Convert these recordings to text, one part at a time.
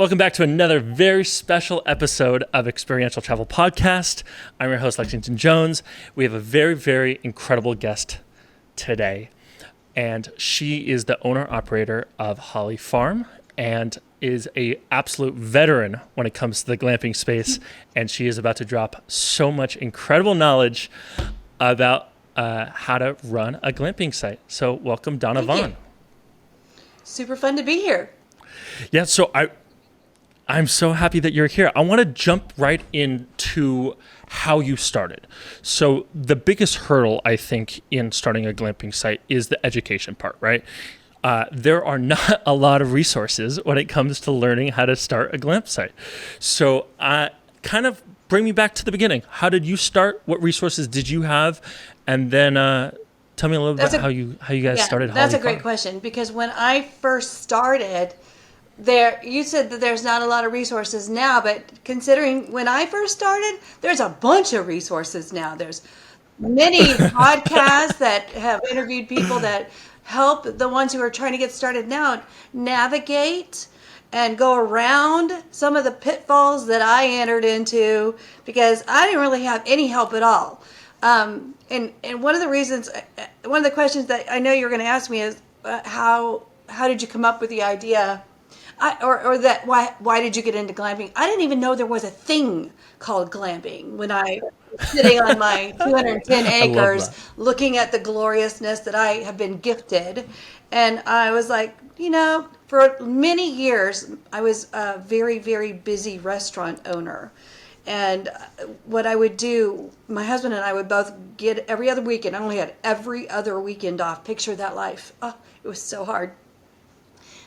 Welcome back to another very special episode of Experiential Travel Podcast. I'm your host, Lexington Jones. We have a very, very incredible guest today, and she is the owner-operator of Hawley Farm and is an absolute veteran when it comes to the glamping space, and she is about to drop so much incredible knowledge about how to run a glamping site. So welcome, Donna Vaughan. Super fun to be here. Yeah, so I'm so happy that you're here. I want to jump right into how you started. So the biggest hurdle, I think, in starting a glamping site is the education part, right? There are not a lot of resources when it comes to learning how to start a glamp site. So kind of bring me back to the beginning. How did you start? What resources did you have? And then tell me a little bit about how you guys started Hawley That's a Farm. great question, because when I first started, you said that there's not a lot of resources now, but considering when I first started, there's a bunch of resources now. There's many podcasts that have interviewed people that help the ones who are trying to get started now navigate and go around some of the pitfalls that I entered into, because I didn't really have any help at all. And one of the questions that I know you're going to ask me is how did you come up with the idea? Why did you get into glamping? I didn't even know there was a thing called glamping when I was sitting on my 210 acres looking at the gloriousness that I have been gifted. And I was like, for many years, I was a very, very busy restaurant owner. And what I would do, my husband and I would both get every other weekend. I only had every other weekend off. Picture that life. Oh, it was so hard.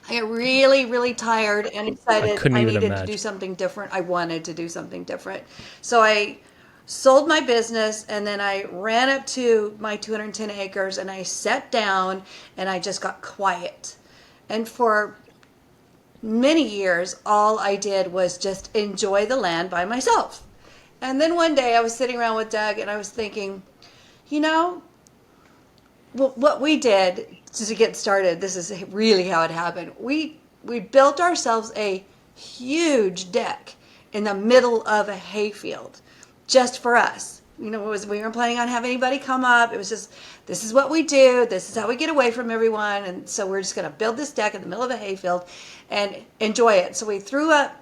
I got really, really tired and decided I needed to do something different. I wanted to do something different. So I sold my business, and then I ran up to my 210 acres and I sat down and I just got quiet. And for many years, all I did was just enjoy the land by myself. And then one day I was sitting around with Doug and I was thinking, what we did to get started, this is really how it happened. We built ourselves a huge deck in the middle of a hayfield just for us. We weren't planning on having anybody come up. It was just, this is what we do. This is how we get away from everyone. And so we're just going to build this deck in the middle of a hayfield and enjoy it. So we threw up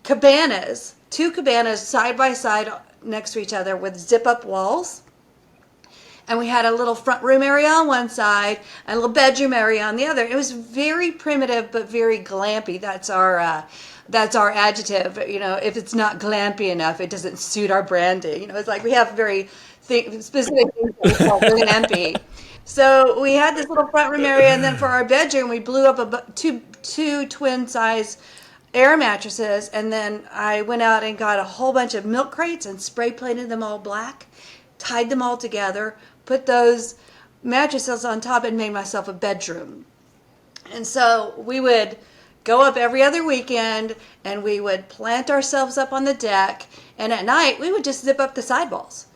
cabanas, 2 cabanas side by side next to each other with zip-up walls. And we had a little front room area on one side and a little bedroom area on the other. It was very primitive, but very glampy. That's our adjective. If it's not glampy enough, it doesn't suit our branding. It's like we have very specific things that we call glampy. So we had this little front room area, and then for our bedroom, we blew up two twin size air mattresses, and then I went out and got a whole bunch of milk crates and spray painted them all black, tied them all together, put those mattresses on top, and made myself a bedroom. And so we would go up every other weekend and we would plant ourselves up on the deck, and at night we would just zip up the sidewalls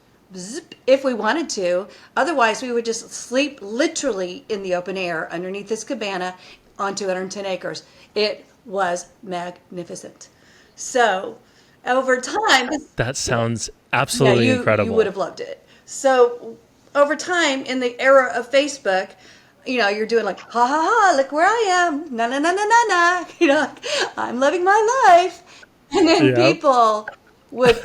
if we wanted to. Otherwise, we would just sleep literally in the open air underneath this cabana on 210 acres. It was magnificent. So over time, that sounds absolutely incredible. You would have loved it. So over time, in the era of Facebook, you're doing like, ha ha ha, look where I am, na na na na na na, I'm living my life. And then people would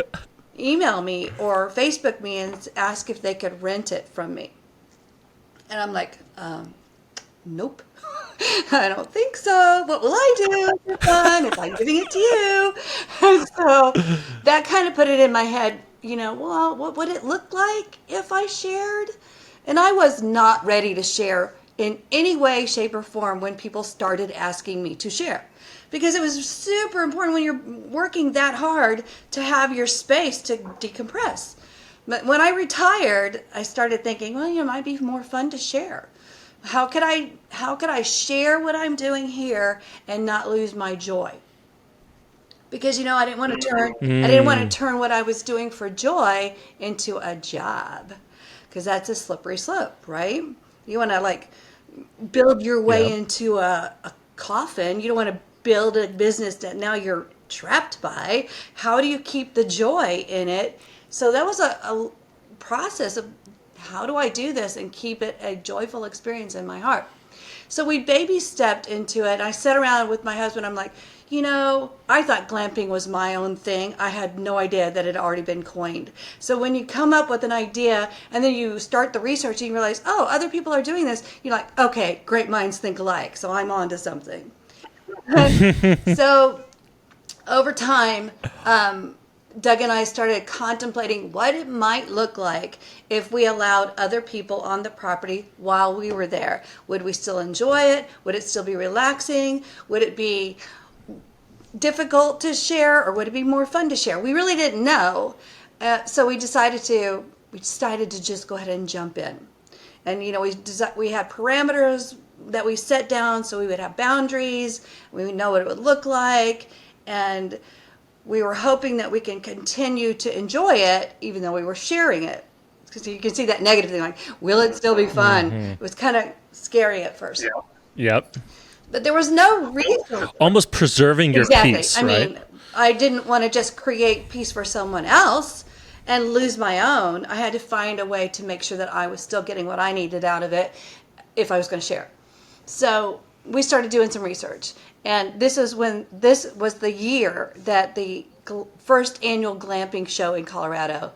email me or Facebook me and ask if they could rent it from me. And I'm like, nope, I don't think so. What will I do for fun if I'm giving it to you? And so that kind of put it in my head, well, what would it look like if I shared? And I was not ready to share in any way, shape, or form when people started asking me to share. Because it was super important when you're working that hard to have your space to decompress. But when I retired, I started thinking, well, it might be more fun to share. How could I share what I'm doing here and not lose my joy? Because I didn't want to turn what I was doing for joy into a job, because that's a slippery slope, right? You want to build your way into a coffin. You don't want to build a business that now you're trapped by? How do you keep the joy in it? So that was a process of how do I do this and keep it a joyful experience in my heart? So we baby stepped into it. I sat around with my husband. I'm like, I thought glamping was my own thing. I had no idea that it had already been coined. So when you come up with an idea and then you start the research and you realize, oh, other people are doing this, you're like, okay, great minds think alike. So I'm on to something. So over time, Doug and I started contemplating what it might look like if we allowed other people on the property while we were there. Would we still enjoy it? Would it still be relaxing? Would it be difficult to share, or would it be more fun to share? We really didn't know. So we decided to just go ahead and jump in. And we had parameters that we set down, so we would have boundaries. We would know what it would look like, and we were hoping that we can continue to enjoy it, even though we were sharing it. Because you can see that negative thing, like, will it still be fun? It was kind of scary at first. Yep. But there was no reason. Almost preserving your peace, I mean, I didn't want to just create peace for someone else and lose my own. I had to find a way to make sure that I was still getting what I needed out of it if I was going to share. So we started doing some research. And this was the year that the first annual glamping show in Colorado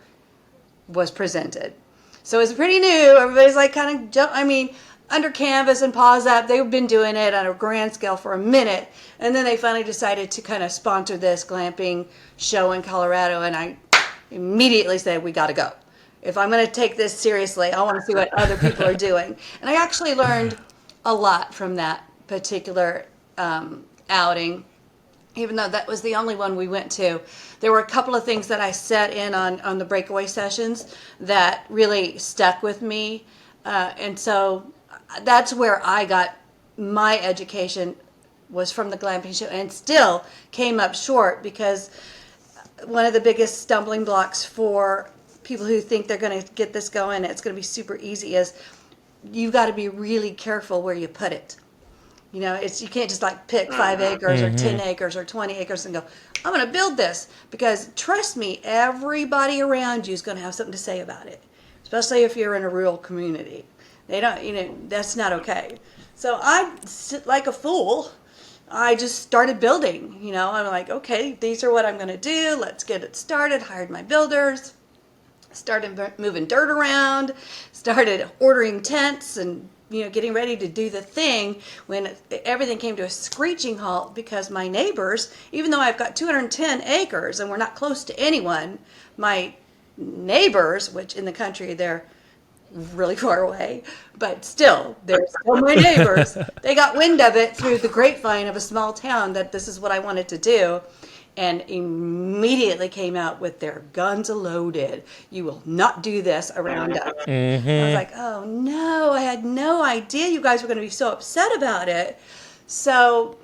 was presented. So it's pretty new. Everybody's like kind of under canvas and paws up. They've been doing it on a grand scale for a minute. And then they finally decided to kind of sponsor this glamping show in Colorado. And I immediately said, we got to go. If I'm going to take this seriously, I want to see what other people are doing. And I actually learned a lot from that particular outing, even though that was the only one we went to. There were a couple of things that I set in on the breakaway sessions that really stuck with me. And so that's where I got my education, was from the glamping show, and still came up short, because one of the biggest stumbling blocks for people who think they're going to get this going, it's going to be super easy, is you've got to be really careful where you put it. You can't just like pick 5 acres or 10 acres or 20 acres and go, I'm going to build this, because trust me, everybody around you is going to have something to say about it, especially if you're in a rural community. They don't, that's not okay. So I, like a fool, I just started building. I'm like, okay, these are what I'm going to do. Let's get it started. Hired my builders, started moving dirt around, started ordering tents and getting ready to do the thing, when everything came to a screeching halt, because my neighbors, even though I've got 210 acres and we're not close to anyone, my neighbors, which in the country they're really far away, but still, they're still my neighbors. They got wind of it through the grapevine of a small town that this is what I wanted to do, and immediately came out with their guns loaded. You will not do this around us. I was like, oh no, I had no idea you guys were going to be so upset about it. So,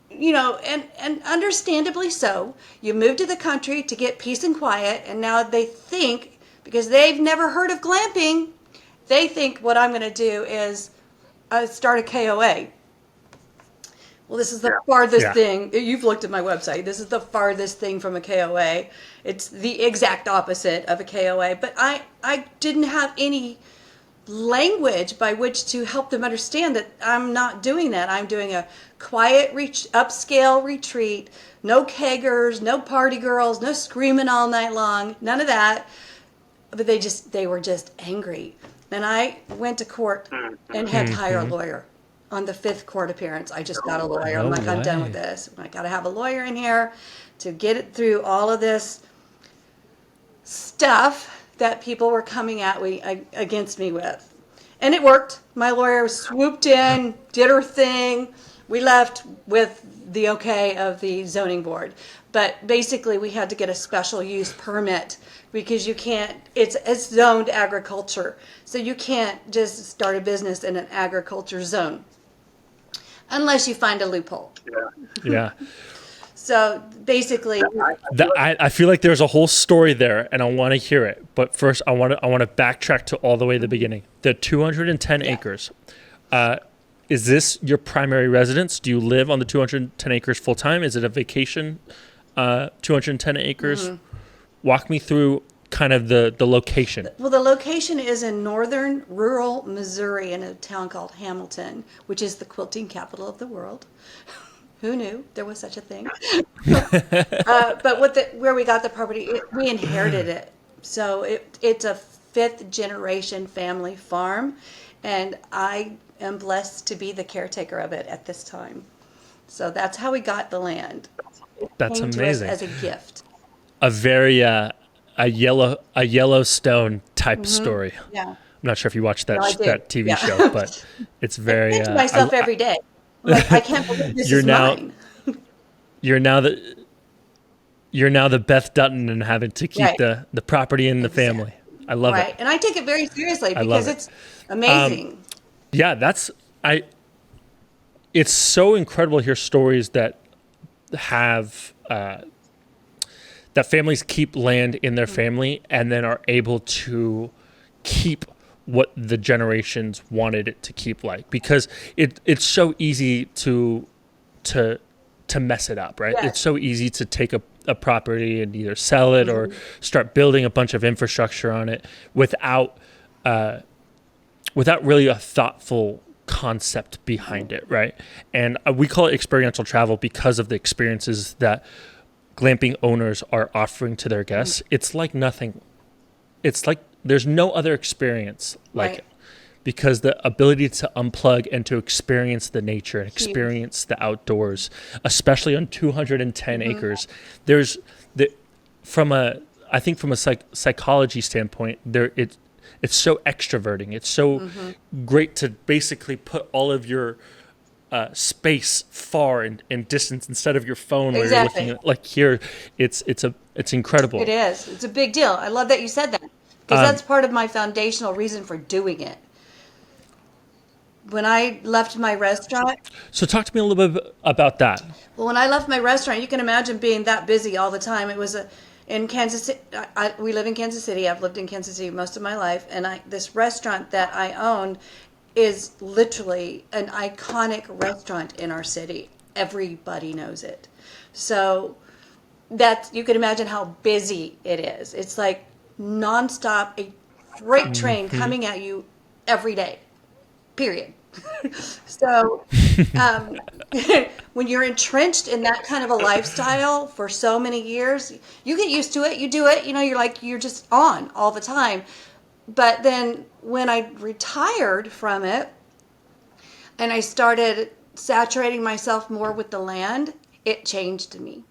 and understandably so, you moved to the country to get peace and quiet, and now they think, because they've never heard of glamping, they think what I'm going to do is start a KOA. Well, this is the farthest thing. You've looked at my website. This is the farthest thing from a KOA. It's the exact opposite of a KOA. But I didn't have any language by which to help them understand that I'm not doing that. I'm doing a quiet upscale retreat. No keggers, no party girls, no screaming all night long. None of that. But they were just angry. And I went to court and had to hire a lawyer. On the 5th court appearance, I just got a lawyer. I'm like, I'm done with this. I got to have a lawyer in here to get it through all of this stuff that people were coming against me with. And it worked. My lawyer swooped in, did her thing. We left with the okay of the zoning board. But basically, we had to get a special use permit, because you can't, it's zoned agriculture. So you can't just start a business in an agriculture zone unless you find a loophole. Yeah. So basically, I feel like there's a whole story there, and I want to hear it. But first, I want to backtrack to all the way to the beginning. The 210 acres. is this your primary residence? Do you live on the 210 acres full time? Is it a vacation 210 acres? Walk me through kind of the location. Well, the location is in northern rural Missouri in a town called Hamilton, which is the quilting capital of the world. Who knew there was such a thing? But where we got the property, we inherited it. So it's a fifth generation family farm, and I am blessed to be the caretaker of it at this time. So that's how we got the land. That's Came to us amazing. as a gift. A very a Yellowstone type story. Yeah. I'm not sure if you watched No, I do. that TV Yeah. show, but it's very. I think to myself every day, like, I can't believe this is mine. You're now the Beth Dutton and having to keep Right. the property in the family. I love Right. it. And I take it very seriously I love because it. it's amazing. Yeah, it's so incredible to hear stories that have that families keep land in their family and then are able to keep what the generations wanted it to keep like, because it's so easy to mess it up, right? Yes. It's so easy to take a property and either sell it or start building a bunch of infrastructure on it without really a thoughtful concept behind it, right? And we call it experiential travel because of the experiences that glamping owners are offering to their guests. It's like nothing. It's like there's no other experience like Right. it, because the ability to unplug and to experience the nature and experience the outdoors, especially on 210 acres, there's I think from a psychology standpoint, it's so extroverting. It's so great to basically put all of your space far and distance instead of your phone where Exactly. you're looking at, like here. It's incredible. It is. It's a big deal. I love that you said that because that's part of my foundational reason for doing it. When I left my restaurant, So talk to me a little bit about that. well, when I left my restaurant, you can imagine being that busy all the time. It was in Kansas City. We live in Kansas City. I've lived in Kansas City most of my life, and this restaurant that I owned is literally an iconic restaurant in our city. Everybody knows it. So that you can imagine how busy it is. It's like nonstop, a freight train coming at you every day. Period. So when you're entrenched in that kind of a lifestyle for so many years, you get used to it. You do it. You're just on all the time. But then when I retired from it and I started saturating myself more with the land, it changed me.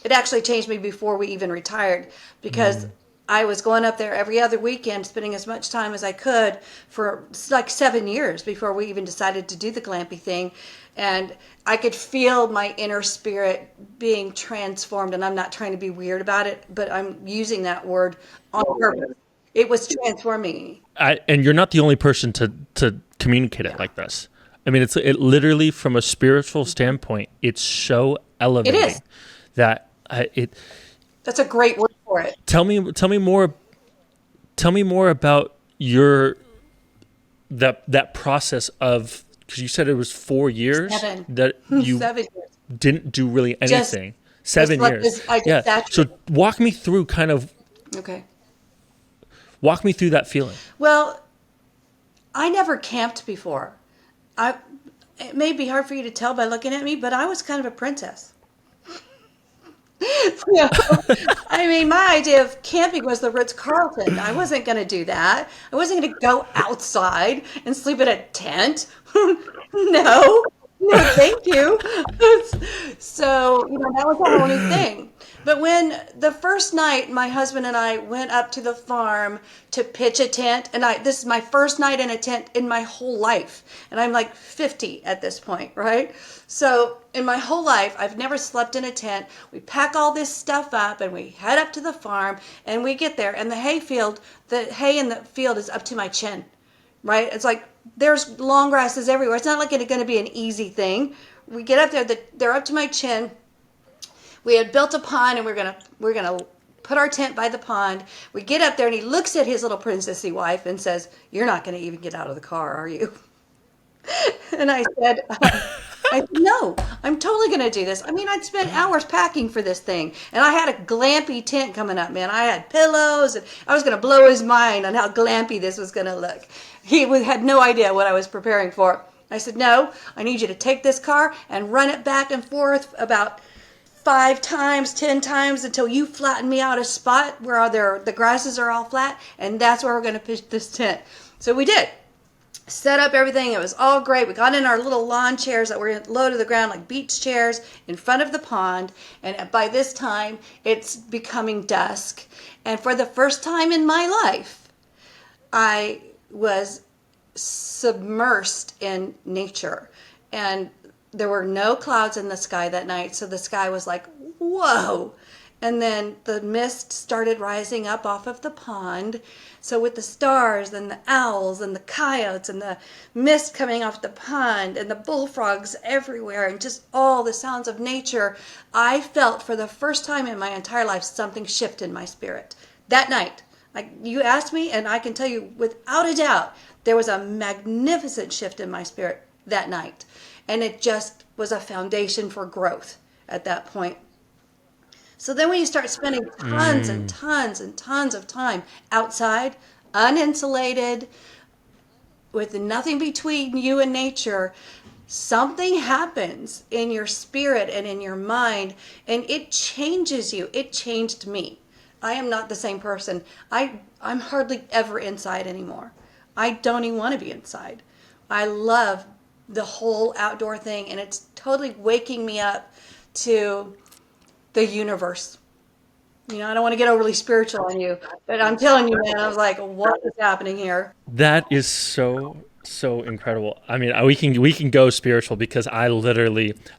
It actually changed me before we even retired because I was going up there every other weekend, spending as much time as I could for like 7 years before we even decided to do the glampy thing. And I could feel my inner spirit being transformed. And I'm not trying to be weird about it, but I'm using that word on purpose. It was transforming me. And you're not the only person to communicate it like this. I mean, it literally, from a spiritual standpoint, it's so elevating. It is. That That's a great word for it. Tell me more about that process of, because you said it was 4 years 7. that you 7 years. didn't do really anything. 7 let years. this- Yeah. So saturated. walk me through Okay. walk me through that feeling. Well, I never camped before. It may be hard for you to tell by looking at me, but I was kind of a princess. I mean, my idea of camping was the Ritz-Carlton. I wasn't going to do that. I wasn't going to go outside and sleep in a tent. No, thank you. So, that was a whole new thing. But when the first night my husband and I went up to the farm to pitch a tent, and this is my first night in a tent in my whole life, and I'm like 50 at this point, right? So in my whole life, I've never slept in a tent. We pack all this stuff up and we head up to the farm and we get there, and the hay in the field is up to my chin, right? It's like there's long grasses everywhere. It's not like it's going to be an easy thing. We get up there, they're up to my chin. We had built a pond, and we're gonna put our tent by the pond. We get up there, and he looks at his little princessy wife and says, "You're not gonna even get out of the car, are you?" And I said, no, I'm totally going to do this. I mean, I'd spent hours packing for this thing, and I had a glampy tent coming up, man. I had pillows, and I was going to blow his mind on how glampy this was going to look. Had no idea what I was preparing for. I said, no, I need you to take this car and run it back and forth about 5 times, 10 times until you flatten me out a spot where the grasses are all flat, and that's where we're going to pitch this tent. So we did. Set up everything. It was all great. We got in our little lawn chairs that were low to the ground, like beach chairs, in front of the pond. And by this time, it's becoming dusk. And for the first time in my life, I was submersed in nature. And there were no clouds in the sky that night. So the sky was like, whoa. And then the mist started rising up off of the pond. So with the stars and the owls and the coyotes and the mist coming off the pond and the bullfrogs everywhere and just all the sounds of nature, I felt for the first time in my entire life something shift in my spirit. That night, like you asked me, and I can tell you without a doubt, there was a magnificent shift in my spirit that night. And it just was a foundation for growth at that point. So then when you start spending tons and tons and tons of time outside, uninsulated, with nothing between you and nature, something happens in your spirit and in your mind, and it changes you. It changed me. I am not the same person. I'm hardly ever inside anymore. I don't even want to be inside. I love the whole outdoor thing, and it's totally waking me up to the universe. You know, I don't want to get overly spiritual on you, but I'm telling you, man, I was like, what is happening here? That is so incredible. I mean, we can go spiritual because I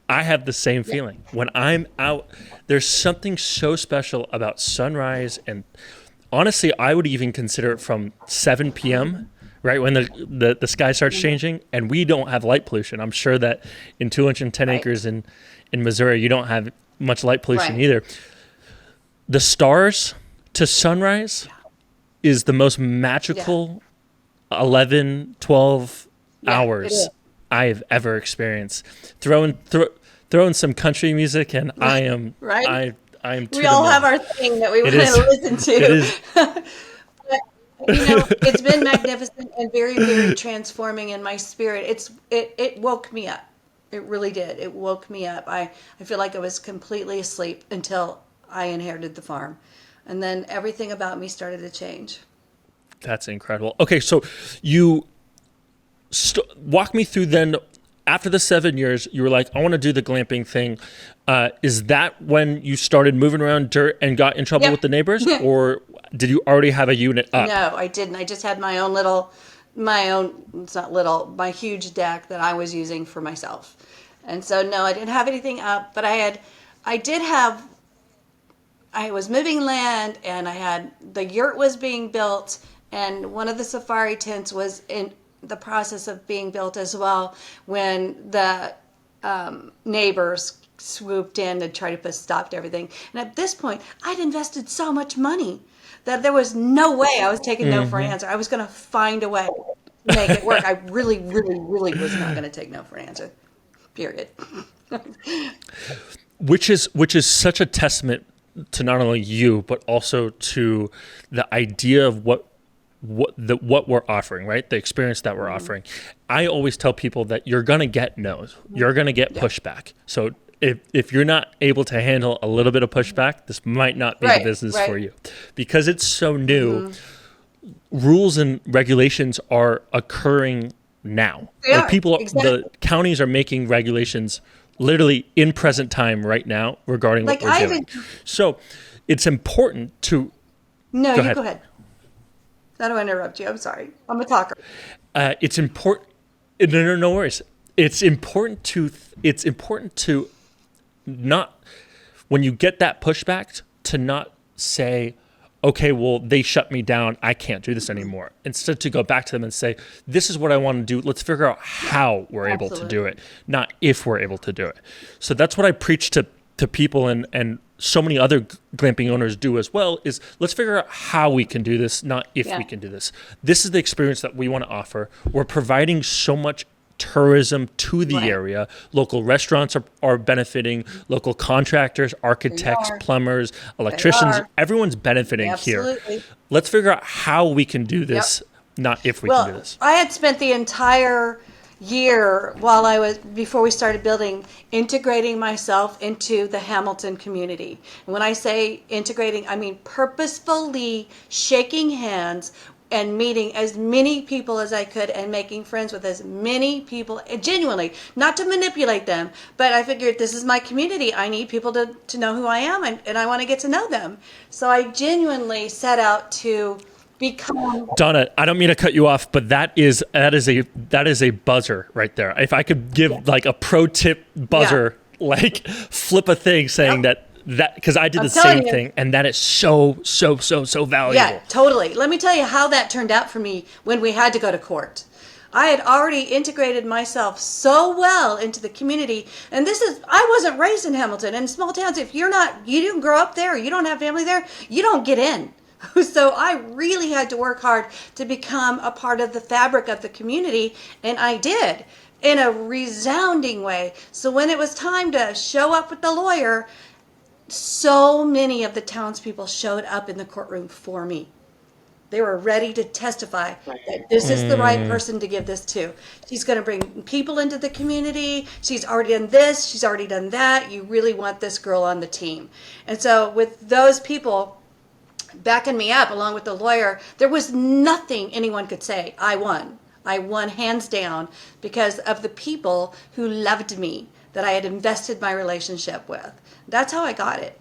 have the same feeling. When I'm out, there's something so special about sunrise, and honestly, I would even consider it from 7 p.m., right, when the sky starts changing, and we don't have light pollution. I'm sure that in 210 acres in Missouri, you don't have much light pollution either. The stars to sunrise is the most magical 11, 12 hours I've ever experienced. Throw in some country music, and I am right. I am. We all have our thing that we want to listen to. It is. But, you know, it's been magnificent and very, very transforming in my spirit. It woke me up. It really did. It woke me up. I feel like I was completely asleep until I inherited the farm. And then everything about me started to change. That's incredible. Okay, so you walk me through then, after the 7 years, you were like, I want to do the glamping thing. Is that when you started moving around dirt and got in trouble with the neighbors? Or did you already have a unit up? No, I didn't. I just had my huge deck that I was using for myself. And so, no, I didn't have anything up, but I was moving land, and the yurt was being built, and one of the safari tents was in the process of being built as well when the neighbors swooped in to try to put stop to everything. And at this point, I'd invested so much money that there was no way I was taking no for an answer. I was going to find a way to make it work. I really, really, really was not going to take no for an answer. Period. Which is such a testament to not only you, but also to the idea of what we're offering, right? The experience that we're offering. I always tell people that you're going to get no's. You're going to get pushback. So if you're not able to handle a little bit of pushback, this might not be the business for you. Because it's so new, rules and regulations are occurring now. The counties are making regulations literally in present time right now regarding what we're doing. So it's important to... No, go ahead. I don't want to interrupt you. I'm sorry. I'm a talker. It's important. No worries. It's important to not, when you get that pushback, to not say, okay, well, they shut me down. I can't do this anymore. Instead, to go back to them and say, this is what I want to do. Let's figure out how we're able to do it, not if we're able to do it. So that's what I preach to people, and so many other glamping owners do as well, is let's figure out how we can do this, not if we can do this. This is the experience that we want to offer. We're providing so much tourism to the Right. area. Local restaurants are benefiting, local contractors, architects, are. plumbers, electricians, are. everyone's benefiting here. Absolutely. Let's figure out how we can do Yep. this, not if we can do Well, this. I had spent the entire year before we started building, integrating myself into the Hamilton community. And when I say integrating, I mean purposefully shaking hands and meeting as many people as I could and making friends with as many people, genuinely, not to manipulate them, but I figured this is my community. I need people to know who I am, and I want to get to know them. So I genuinely set out to become. Donna, I don't mean to cut you off, but that is a buzzer right there. If I could give like a pro tip buzzer, like flip a thing saying Yep. that because I did I'm the same telling you. thing, and that is so valuable. Yeah, totally. Let me tell you how that turned out for me when we had to go to court. I had already integrated myself so well into the community. And I wasn't raised in Hamilton. In small towns, if you didn't grow up there, or you don't have family there, you don't get in. So I really had to work hard to become a part of the fabric of the community. And I did in a resounding way. So when it was time to show up with the lawyer, so many of the townspeople showed up in the courtroom for me. They were ready to testify that this is the right person to give this to. She's going to bring people into the community. She's already done this. She's already done that. You really want this girl on the team. And so with those people backing me up along with the lawyer, there was nothing anyone could say. I won. I won hands down because of the people who loved me, that I had invested my relationship with. That's how I got it.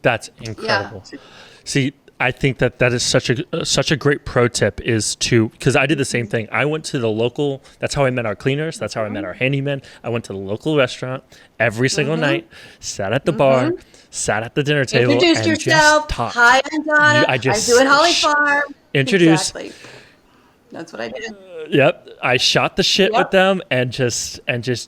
That's incredible. Yeah. See, I think that is such a great pro tip is because I did the same thing. I went to the local, that's how I met our cleaners. That's how I met our handymen. I went to the local restaurant every single night, sat at the bar, sat at the dinner table, introduced and yourself. Just talked. Hi, I'm Donna. I'm doing Hawley Farm. Introduced. Exactly. That's what I did. Yep, I shot the shit with them and just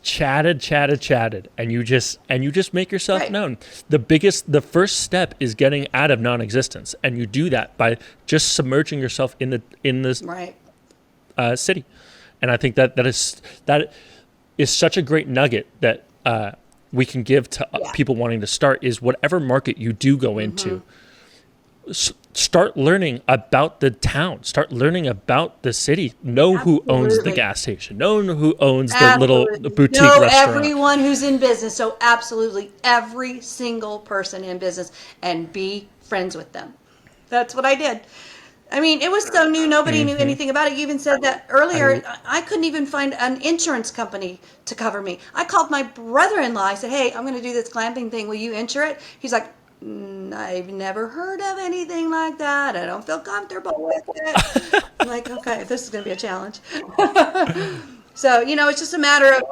chatted, and you just make yourself known. The first step is getting out of non-existence, and you do that by just submerging yourself in this city. And I think that is such a great nugget that we can give to people wanting to start. Is whatever market you do go into. Start learning about the town. Start learning about the city. Know who owns the gas station. Know who owns the little boutique restaurant. Everyone who's in business. So absolutely every single person in business, and be friends with them. That's what I did. I mean, it was so new. Nobody knew anything about it. You even said that earlier. I couldn't even find an insurance company to cover me. I called my brother-in-law. I said, hey, I'm going to do this glamping thing. Will you insure it? He's like, I've never heard of anything like that. I don't feel comfortable with it. I'm like, okay, this is going to be a challenge. So, it's just a matter of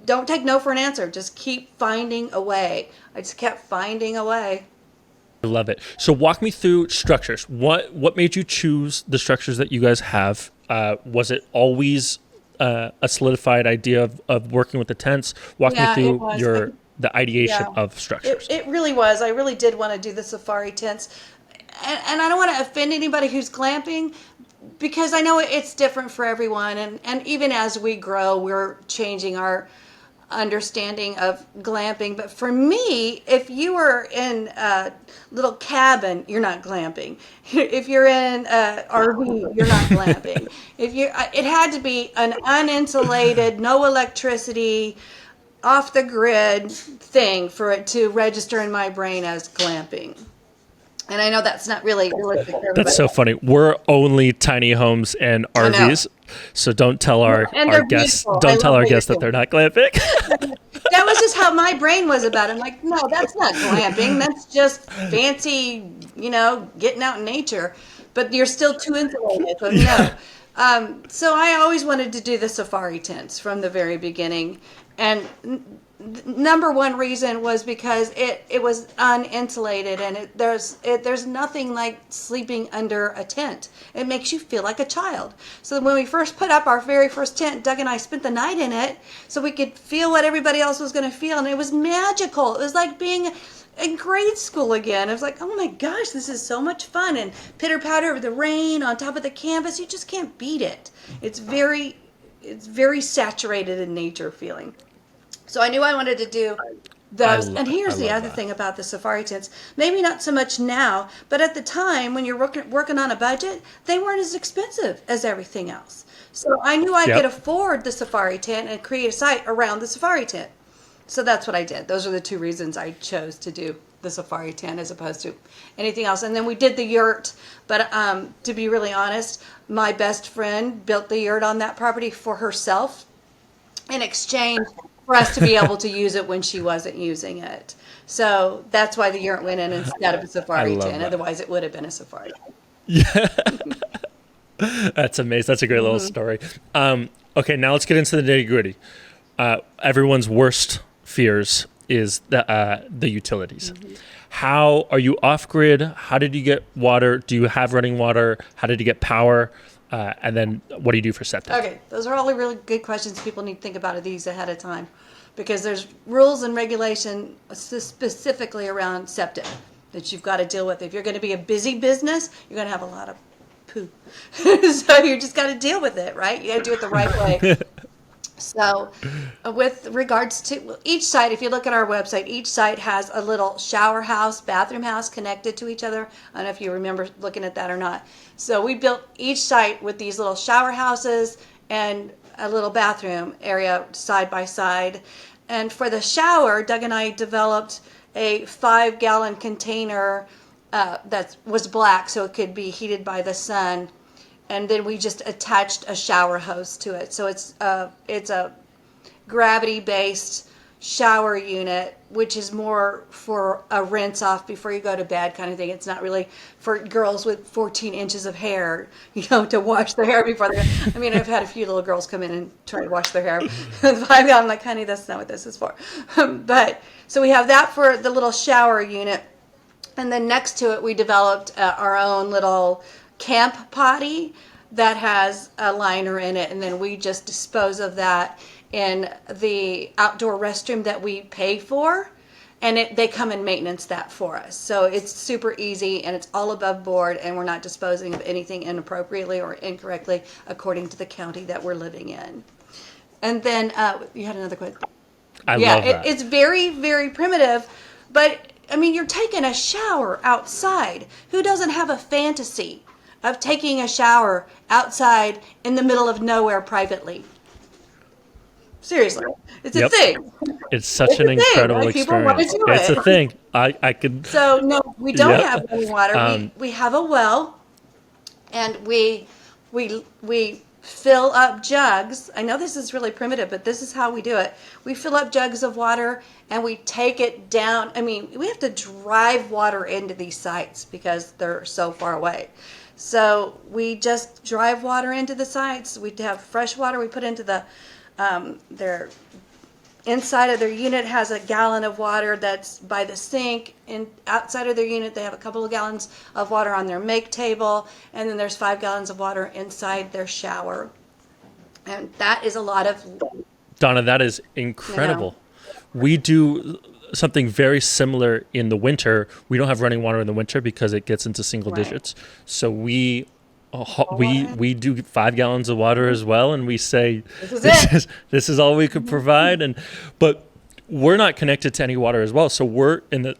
don't take no for an answer. Just keep finding a way. I just kept finding a way. I love it. So walk me through structures. What made you choose the structures that you guys have? Was it always a solidified idea of working with the tents? Walk me through the ideation of structures. It really was. I really did want to do the safari tents. And I don't want to offend anybody who's glamping, because I know it's different for everyone. And even as we grow, we're changing our understanding of glamping. But for me, if you were in a little cabin, you're not glamping. If you're in an RV, you're not glamping. It had to be an uninsulated, no electricity, off the grid thing for it to register in my brain as glamping. And I know that's not really realistic for everybody. That's so funny. We're only tiny homes and RVs, so don't tell our guests that they're not glamping. That was just how my brain was about it. I'm like, no, that's not glamping. That's just fancy, getting out in nature. But you're still too insulated. So no. So I always wanted to do the safari tents from the very beginning. And number one reason was because it was uninsulated, and there's nothing like sleeping under a tent. It makes you feel like a child. So when we first put up our very first tent, Doug and I spent the night in it so we could feel what everybody else was going to feel, and it was magical. It was like being in grade school again. It was like, oh my gosh, this is so much fun, and pitter patter of the rain on top of the canvas. You just can't beat it. It's very it's very saturated in nature feeling. So I knew I wanted to do those. And I here's the love other that. thing about the safari tents. Maybe not so much now, but at the time when you're working on a budget, they weren't as expensive as everything else. So I knew I could Yep. afford the safari tent and create a site around the safari tent. So that's what I did. Those are the two reasons I chose to do the safari tent as opposed to anything else. And then we did the yurt. But to be really honest, my best friend built the yurt on that property for herself in exchange for us to be able to use it when she wasn't using it. So that's why the yurt went in instead of a I safari love tent. that. Otherwise, it would have been a safari. That's amazing. That's a great little story. Okay, now let's get into the nitty gritty. Everyone's worst fears is the utilities. How are you off grid? How did you get water? Do you have running water? How did you get power? And then what do you do for septic? Okay, those are all really good questions people need to think about these ahead of time because there's rules and regulation specifically around septic that you've got to deal with. If you're going to be a busy business, you're going to have a lot of poo. So you just got to deal with it, right? You got to do it the right way. So with regards to each site, if you look at our website, each site has a little shower house, bathroom house connected to each other. I don't know if you remember looking at that or not. So we built each site with these little shower houses and a little bathroom area side by side. And for the shower, Doug and I developed a 5-gallon container that was black so it could be heated by the sun. And then we just attached a shower hose to it. So it's a gravity-based shower unit, which is more for a rinse off before you go to bed kind of thing. It's not really for girls with 14 inches of hair, to wash their hair before they. I mean, I've had a few little girls come in and try to wash their hair. I'm like, honey, that's not what this is for. But so we have that for the little shower unit, and then next to it we developed our own little camp potty that has a liner in it, and then we just dispose of that in the outdoor restroom that we pay for, and they come and maintenance that for us. So it's super easy and it's all above board, and we're not disposing of anything inappropriately or incorrectly according to the county that we're living in. And then you had another question. I love that. It's very, very primitive, but I mean, you're taking a shower outside. Who doesn't have a fantasy of taking a shower outside in the middle of nowhere privately? Seriously, it's a thing. It's such an incredible experience. It's a thing. I could. So no, we don't have running water. We have a well, and we fill up jugs. I know this is really primitive, but this is how we do it. We fill up jugs of water and we take it down. I mean, we have to drive water into these sites because they're so far away. So we just drive water into the sites. We have fresh water we put into their inside of their unit has a gallon of water that's by the sink, and outside of their unit they have a couple of gallons of water on their make table, and then there's 5 gallons of water inside their shower. And that is a lot of... Donna, that is incredible. We do something very similar in the winter. We don't have running water in the winter because it gets into single digits. So we do 5 gallons of water as well, and we say this is all we could provide. But we're not connected to any water as well. So we're in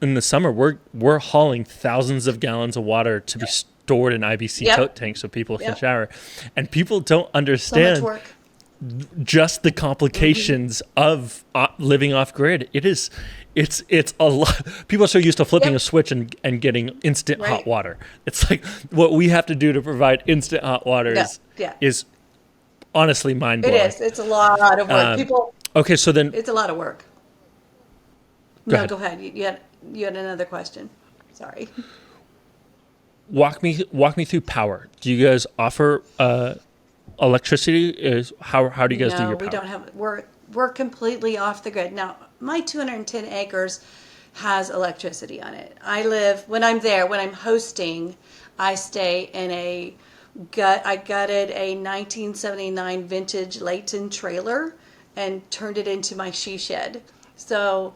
the summer we're hauling thousands of gallons of water to be stored in IBC tote tanks so people can shower, and people don't understand. So much work. Just the complications of living off grid. It's a lot. People are so used to flipping a switch and getting instant hot water. It's like what we have to do to provide instant hot water is honestly mind blowing. It is. It's a lot of work. Okay, so then it's a lot of work. Go ahead. You had another question. Sorry. Walk me through power. Do you guys offer electricity? How do you guys do your power? No, we don't have. We're completely off the grid. Now, my 210 acres has electricity on it. When I'm hosting, I stay in I gutted a 1979 vintage Layton trailer and turned it into my she shed. So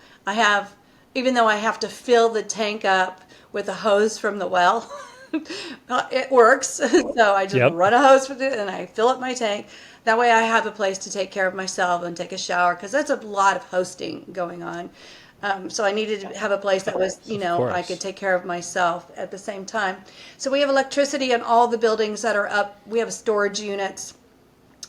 even though I have to fill the tank up with a hose from the well, It works. So I just Yep. run a hose with it and I fill up my tank. That way I have a place to take care of myself and take a shower because that's a lot of hosting going on. So I needed to have a place that was, Of I could course. take care of myself at the same time. So we have electricity in all the buildings that are up. We have storage units,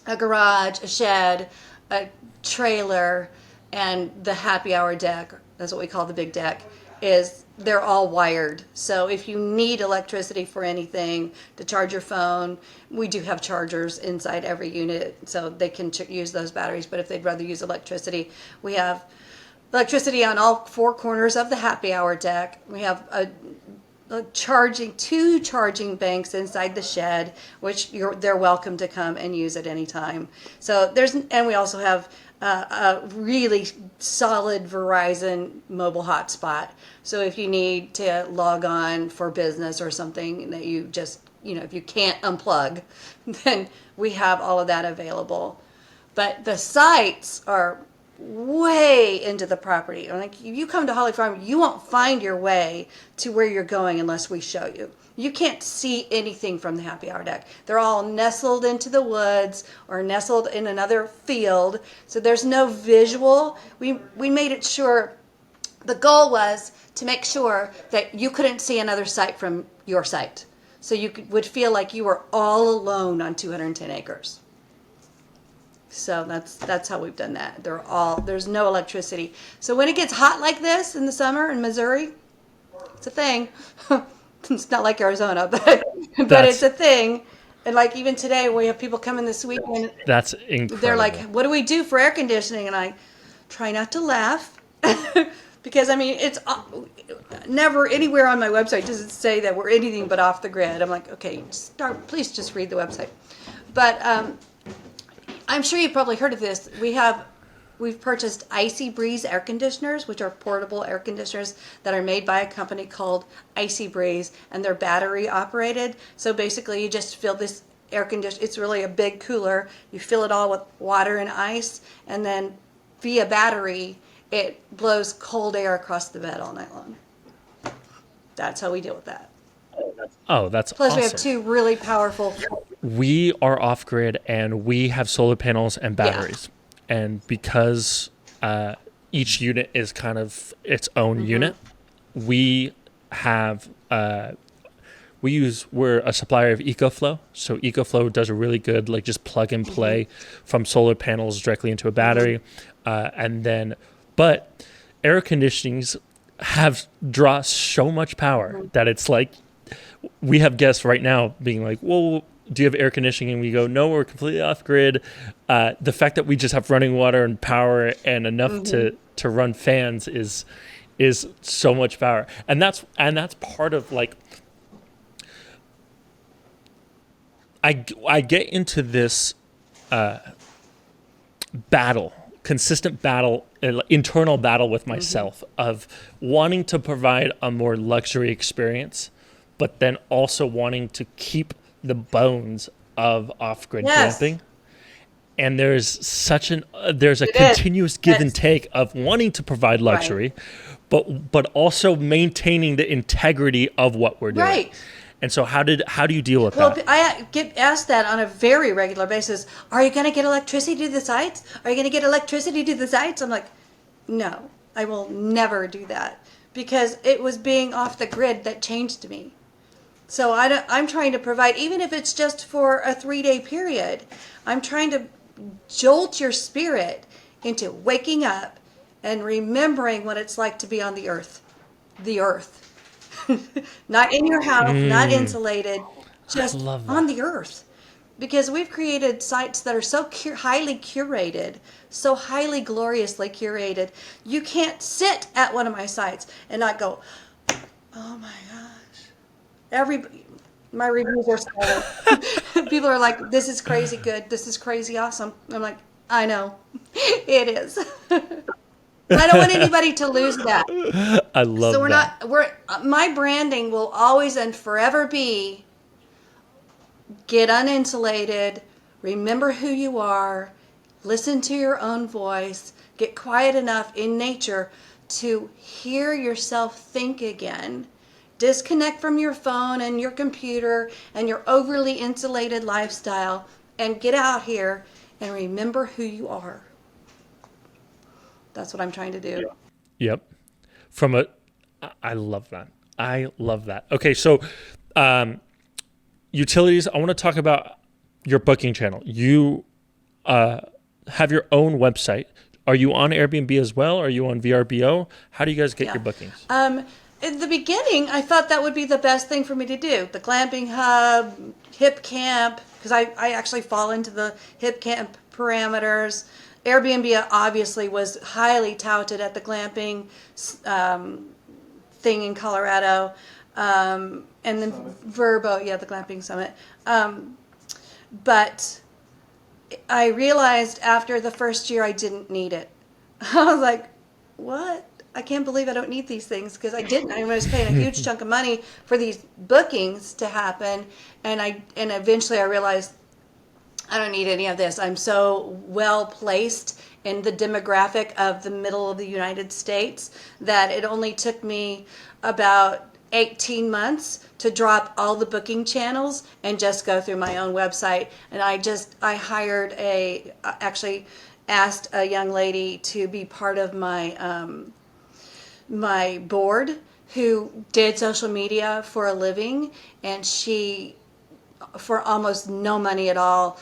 a garage, a shed, a trailer, and the happy hour deck. That's what we call the big deck. Is they're all wired. So if you need electricity for anything to charge your phone, we do have chargers inside every unit, so they can use those batteries. But if they'd rather use electricity, we have electricity on all four corners of the happy hour deck. We have two charging banks inside the shed, which they're welcome to come and use at any time. So and we also have a really solid Verizon mobile hotspot. So if you need to log on for business or something that you just, if you can't unplug, then we have all of that available. But the sites are way into the property. Like if you come to Hawley Farm, you won't find your way to where you're going unless we show you. You can't see anything from the happy hour deck. They're all nestled into the woods or nestled in another field. So there's no visual. We made it sure, the goal was to make sure that you couldn't see another site from your site. So you would feel like you were all alone on 210 acres. So that's how we've done that. There's no electricity. So when it gets hot like this in the summer in Missouri, it's a thing. It's not like Arizona, but it's That's a thing. And like even today, we have people coming this weekend. that's They're like, incredible. "What do we do for air conditioning?" And I try not to laugh because I mean it's never anywhere on my website does it say that we're anything but off the grid. I'm like, okay, please just read the website. But I'm sure you've probably heard of this. We've purchased Icy Breeze air conditioners, which are portable air conditioners that are made by a company called Icy Breeze, and they're battery operated. So basically, you just fill this air conditioner. It's really a big cooler. You fill it all with water and ice, and then via battery, it blows cold air across the bed all night long. That's how we deal with that. Oh, that's Plus, we have awesome. two really powerful. We are off grid and we have solar panels and Yeah. batteries. And because each unit is kind of its own unit, we have we're a supplier of EcoFlow. So EcoFlow does a really good like just plug and play from solar panels directly into a battery, and then but air conditionings draw so much power that it's like we have guests right now being like, well, do you have air conditioning? And we go, no, we're completely off grid. The fact that we just have running water and power and enough to run fans is so much power. And that's part of like, I get into this consistent battle, internal battle with myself of wanting to provide a more luxury experience, but then also wanting to keep the bones of off-grid Yes, glamping. And there's a it is. continuous give and Yes. take of wanting to provide Right. luxury, but also maintaining the integrity of what we're doing. Right. And so how do you deal with Well, that? I get asked that on a very regular basis. Are you going to get electricity to the sites? Are you going to get electricity to the sites? I'm like, no, I will never do that because it was being off the grid that changed me. So I'm trying to provide, even if it's just for a 3-day period, I'm trying to jolt your spirit into waking up and remembering what it's like to be on the earth. The earth. Not in your house, not insulated, just love that. on the earth. Because we've created sites that are so highly curated, so highly gloriously curated. You can't sit at one of my sites and not go, oh my gosh. My reviews are solid. People are like, this is crazy good. This is crazy awesome. I'm like, I know. It is. I don't want anybody to lose that. I So love that. my branding will always and forever be get uninsulated, remember who you are, listen to your own voice, get quiet enough in nature to hear yourself think again, disconnect from your phone and your computer and your overly insulated lifestyle and get out here and remember who you are. That's what I'm trying to do. Yep. I love that. I love that. Okay, so utilities. I want to talk about your booking channel. You have your own website. Are you on Airbnb as well? Are you on VRBO? How do you guys get your bookings? In the beginning, I thought that would be the best thing for me to do. The glamping hub, hip camp, because I actually fall into the hip camp parameters. Airbnb obviously was highly touted at the glamping thing in Colorado. And then Verbo, the glamping summit. But I realized after the first year I didn't need it. I was like, what? I can't believe I don't need these things, because I didn't. I was paying a huge chunk of money for these bookings to happen, and eventually I realized I don't need any of this. I'm so well placed in the demographic of the middle of the United States that it only took me about 18 months to drop all the booking channels and just go through my own website. And I hired actually asked a young lady to be part of my board, who did social media for a living, and she, for almost no money at all,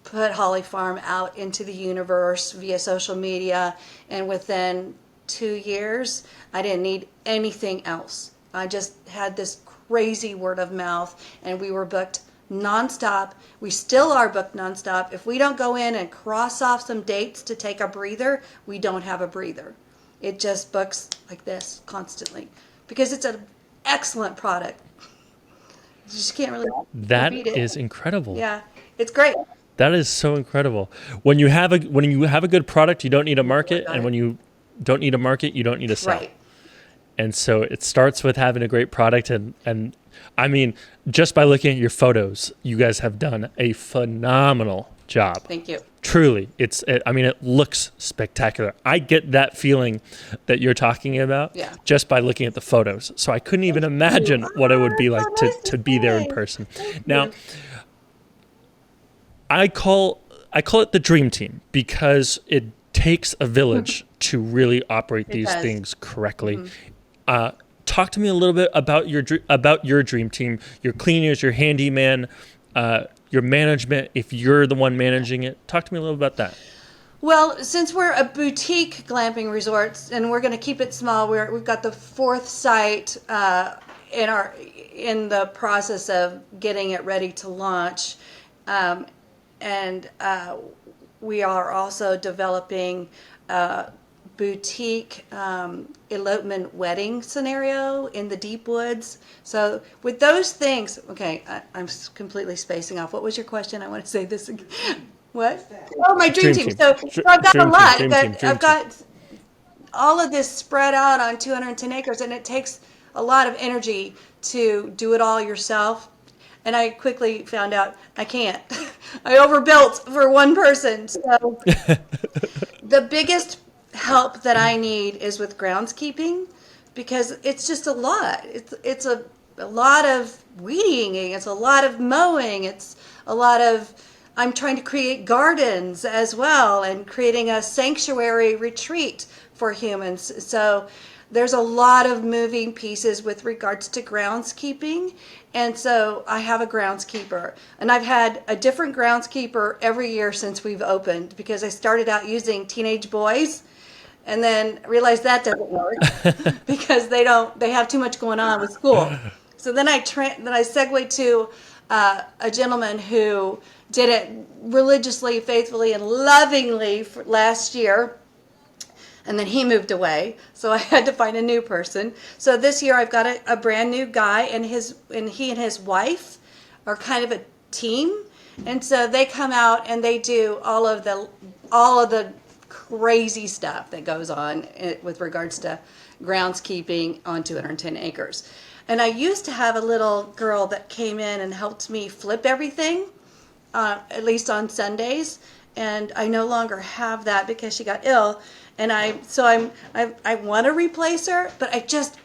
put Hawley Farm out into the universe via social media, and within 2 years I didn't need anything else. I just had this crazy word of mouth, and we were booked nonstop. We still are booked nonstop. If we don't go in and cross off some dates to take a breather, we don't have a breather. It just books like this constantly, because it's an excellent product. You just can't really beat it. Is incredible. Yeah, it's great. That is so incredible. When you have a good product, you don't need a market, and when you don't need a market, you don't need a sell. Right. And so it starts with having a great product, and I mean, just by looking at your photos, you guys have done a phenomenal job. Thank you. Truly, it looks spectacular. I get that feeling that you're talking about just by looking at the photos. So I couldn't even imagine what it would be like to be there in person. Now, I call it the dream team, because it takes a village to really operate these things correctly. Talk to me a little bit about your dream team, your cleaners, your handyman, your management, if you're the one managing it. Talk to me a little about that. Well, since we're a boutique glamping resort and we're going to keep it small, we've got the 4th site in the process of getting it ready to launch, and we are also developing a boutique elopement wedding scenario in the deep woods. So with those things, okay, I'm completely spacing off. What was your question? I want to say this again. What? Oh, my dream team. So I've got a lot. I've got all of this spread out on 210 acres, and it takes a lot of energy to do it all yourself. And I quickly found out I can't. I overbuilt for one person. So the biggest help that I need is with groundskeeping, because it's just a lot. It's a lot of weeding. It's a lot of mowing. It's a lot of, I'm trying to create gardens as well, and creating a sanctuary retreat for humans. So there's a lot of moving pieces with regards to groundskeeping. And so I have a groundskeeper, and I've had a different groundskeeper every year since we've opened, because I started out using teenage boys and then realized that doesn't work because they have too much going on with school. So then I segued to a gentleman who did it religiously, faithfully, and lovingly for last year. And then he moved away, so I had to find a new person. So this year I've got a brand new guy, and he and his wife are kind of a team. And so they come out and they do all of the crazy stuff that goes on with regards to groundskeeping on 210 acres. And I used to have a little girl that came in and helped me flip everything, at least on Sundays. And I no longer have that because she got ill. And I want to replace her, but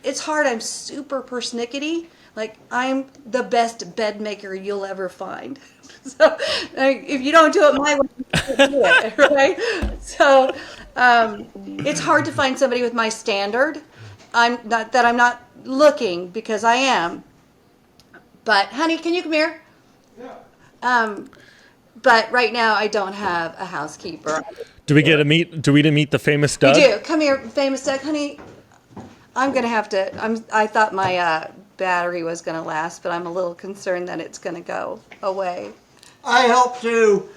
it's hard. I'm super persnickety. Like, I'm the best bed maker you'll ever find. So if you don't do it my way, you can't do it, right? So it's hard to find somebody with my standard. I'm not looking, because I am. But honey, can you come here? Yeah. But right now I don't have a housekeeper. Do we get to meet? Do we to meet the famous Doug? We do. Come here, famous Doug, honey. I'm gonna have to. I thought my battery was gonna last, but I'm a little concerned that it's gonna go away. I help too.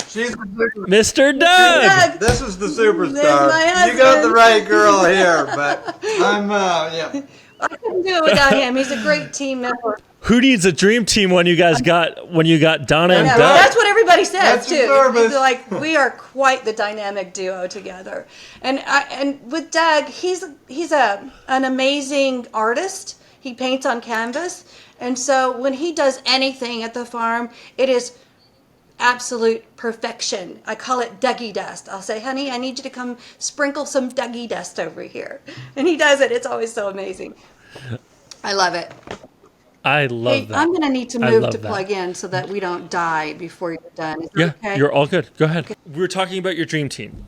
She's Mr. Doug. This is the superstar. my husband. You got the right girl here, but I'm yeah. I couldn't do it without him. He's a great team member. Who needs a dream team when you got Donna and No, Doug? that's what everybody says That's too. your service. It's like, we are quite the dynamic duo together. And with Doug, he's an amazing artist. He paints on canvas, and so when he does anything at the farm, it is absolute perfection. I call it Dougie dust. I'll say, honey, I need you to come sprinkle some Dougie dust over here, and he does it. It's always so amazing. I love it. I love that. I'm going to need to I move love to that. plug in so that we don't die before you're done. Is that Yeah, okay? you're all good. Go ahead. We were talking about your dream team.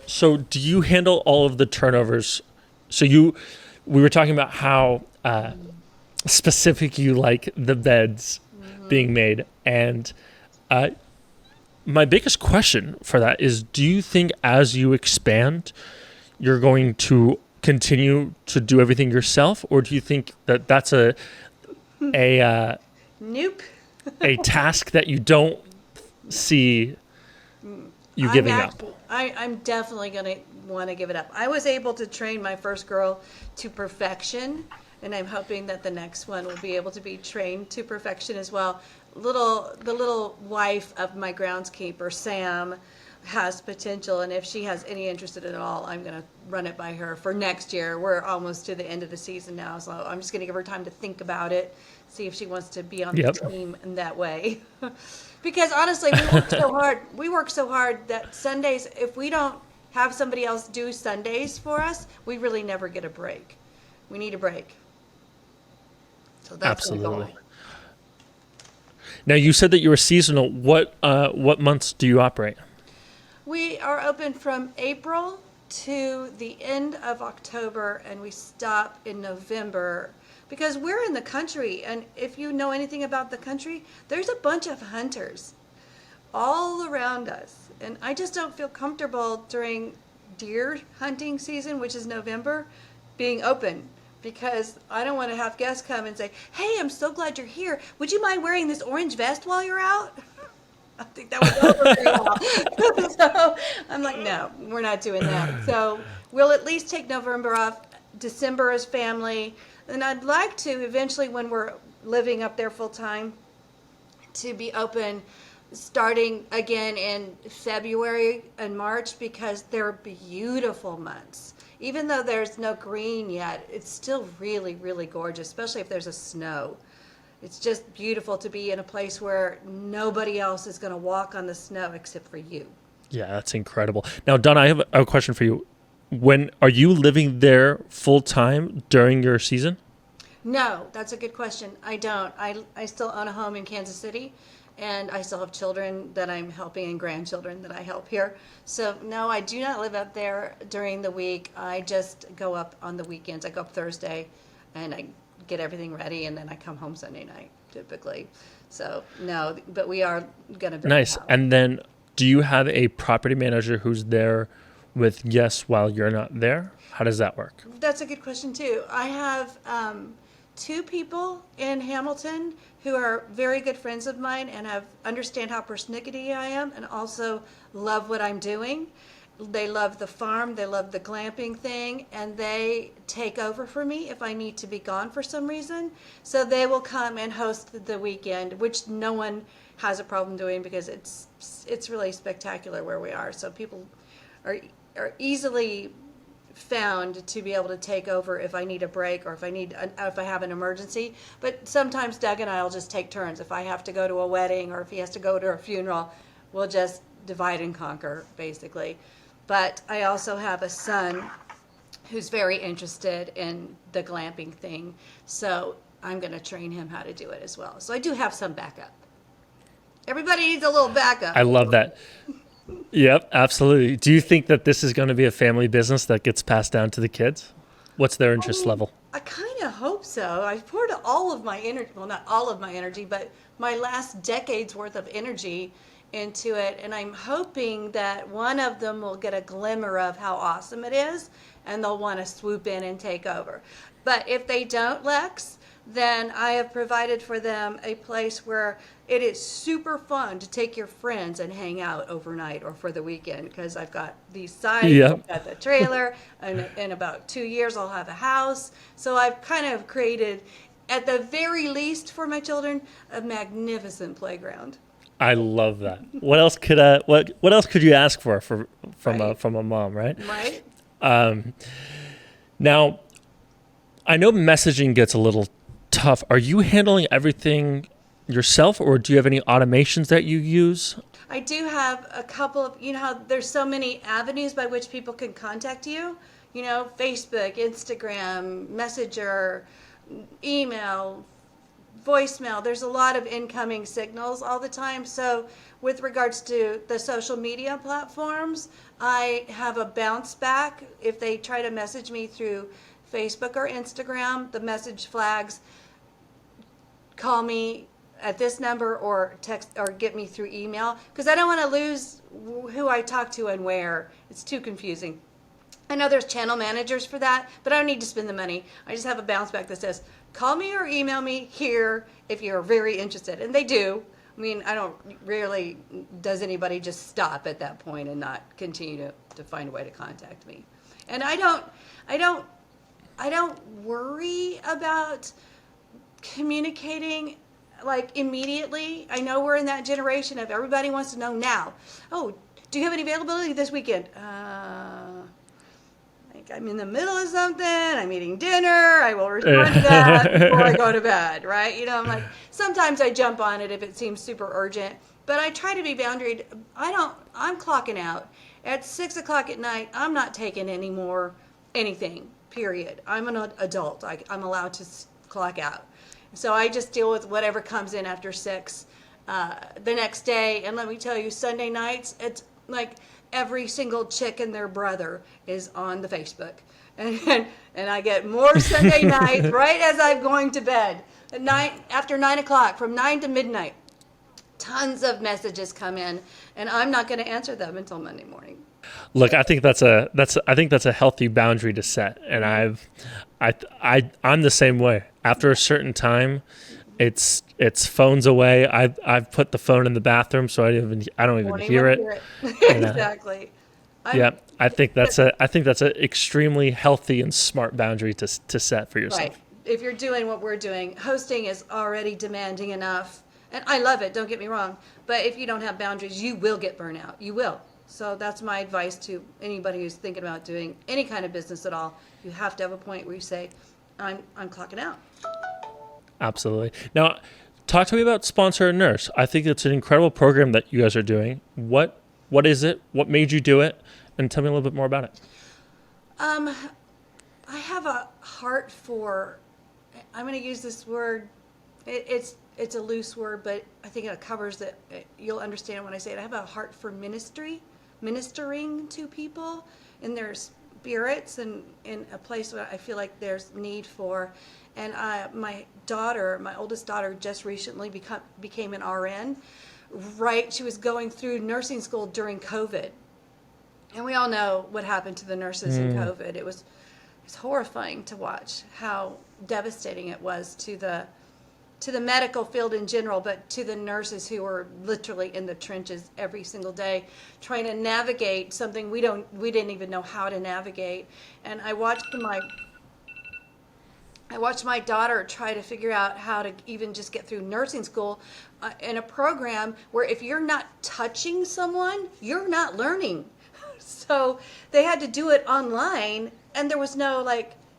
So do you handle all of the turnovers? We were talking about how specific you like the beds being made, and my biggest question for that is: do you think as you expand, you're going to continue to do everything yourself, or do you think that that's a Nope. a task that you don't see you giving up? I'm definitely going to want to give it up. I was able to train my first girl to perfection, and I'm hoping that the next one will be able to be trained to perfection as well. The little wife of my groundskeeper, Sam, has potential, and if she has any interest in it at all, I'm going to run it by her for next year. We're almost to the end of the season now, so I'm just going to give her time to think about it, see if she wants to be on the team in that way. Because honestly, we work so hard that Sundays, if we don't have somebody else do Sundays for us, we really never get a break. We need a break. So that's the goal. Absolutely. Now, you said that you were seasonal. What months do you operate? We are open from April to the end of October, and we stop in November because we're in the country. And if you know anything about the country, there's a bunch of hunters all around us. And I just don't feel comfortable during deer hunting season, which is November, being open, because I don't want to have guests come and say, hey, I'm so glad you're here. Would you mind wearing this orange vest while you're out? I think that would go over very well. So I'm like, no, we're not doing that. So we'll at least take November off. December is family. And I'd like to eventually, when we're living up there full time, to be open starting again in February and March, because they're beautiful months. Even though there's no green yet, it's still really, really gorgeous, especially if there's a snow. It's just beautiful to be in a place where nobody else is going to walk on the snow except for you. Yeah, that's incredible. Now, Donna, I have a question for you. Are you living there full time during your season? No, that's a good question. I don't. I still own a home in Kansas City, and I still have children that I'm helping and grandchildren that I help here. So, no, I do not live up there during the week. I just go up on the weekends. I go up Thursday, and I get everything ready, and then I come home Sunday night, typically. So, no, but we are going to be Nice. out. And then do you have a property manager who's there with guests while you're not there? How does that work? That's a good question, too. I have two people in Hamilton who are very good friends of mine and understand how persnickety I am and also love what I'm doing. They love the farm, they love the glamping thing, and they take over for me if I need to be gone for some reason. So they will come and host the weekend, which no one has a problem doing because it's really spectacular where we are. So people are easily found to be able to take over if I need a break or if I have an emergency. But sometimes Doug and I will just take turns. If I have to go to a wedding or if he has to go to a funeral, we'll just divide and conquer, basically. But I also have a son who's very interested in the glamping thing. So I'm going to train him how to do it as well. So I do have some backup. Everybody needs a little backup. I love that. Yep, absolutely. Do you think that this is going to be a family business that gets passed down to the kids? What's their interest level? I kind of hope so. I've poured all of my energy, well, not all of my energy, but my last decade's worth of energy into it. And I'm hoping that one of them will get a glimmer of how awesome it is, and they'll want to swoop in and take over. But if they don't, Lex, then I have provided for them a place where it is super fun to take your friends and hang out overnight or for the weekend, because I've got these sites, I've got the trailer, and in about 2 years I'll have a house. So I've kind of created, at the very least for my children, a magnificent playground. I love that. What else could what else could you ask for from a mom, right? Right. Now, I know messaging gets a little tough. Are you handling everything yourself, or do you have any automations that you use? I do have a couple of, you know how there's so many avenues by which people can contact you, you know, Facebook, Instagram, Messenger, email, voicemail. There's a lot of incoming signals all the time. So with regards to the social media platforms, I have a bounce back. If they try to message me through Facebook or Instagram, the message flags, call me at this number or text or get me through email, because I don't want to lose who I talk to and where. It's too confusing. I know there's channel managers for that, but I don't need to spend the money. I just have a bounce back that says, call me or email me here if you're very interested. And they do. I mean, rarely does anybody just stop at that point and not continue to find a way to contact me. And I don't worry about communicating like immediately. I know we're in that generation of everybody wants to know now. Oh, do you have any availability this weekend? Like I'm in the middle of something. I'm eating dinner. I will respond to that before I go to bed, right? You know, I'm like, sometimes I jump on it if it seems super urgent, but I try to be boundaried. I'm clocking out. At 6 o'clock at night, I'm not taking any more anything, period. I'm an adult. I'm allowed to clock out. So I just deal with whatever comes in after 6 the next day. And let me tell you, Sunday nights, it's like every single chick and their brother is on the Facebook. And I get more Sunday nights right as I'm going to bed. At night, after 9 o'clock, from 9 to midnight, tons of messages come in, and I'm not going to answer them until Monday morning. Look, I think that's a healthy boundary to set, and I'm the same way. After a certain time, it's phones away. I've put the phone in the bathroom, so I don't even hear it. Exactly. I think that's a extremely healthy and smart boundary to set for yourself. Right. If you're doing what we're doing, hosting is already demanding enough, and I love it. Don't get me wrong, but if you don't have boundaries, you will get burnout. You will. So that's my advice to anybody who's thinking about doing any kind of business at all. You have to have a point where you say, I'm clocking out. Absolutely. Now, talk to me about Sponsor a Nurse. I think it's an incredible program that you guys are doing. What is it? What made you do it? And tell me a little bit more about it. I have a heart for, I'm going to use this word. It's a loose word, but I think it covers it. You'll understand when I say it. I have a heart for ministering to people in their spirits and in a place where I feel like there's need for. And my oldest daughter, just recently became an RN. Right, she was going through nursing school during COVID, and we all know what happened to the nurses in COVID. It's horrifying to watch how devastating it was to the medical field in general, but to the nurses who were literally in the trenches every single day, trying to navigate something we didn't even know how to navigate. And I watched my daughter try to figure out how to even just get through nursing school in a program where if you're not touching someone, you're not learning. So they had to do it online, and there was no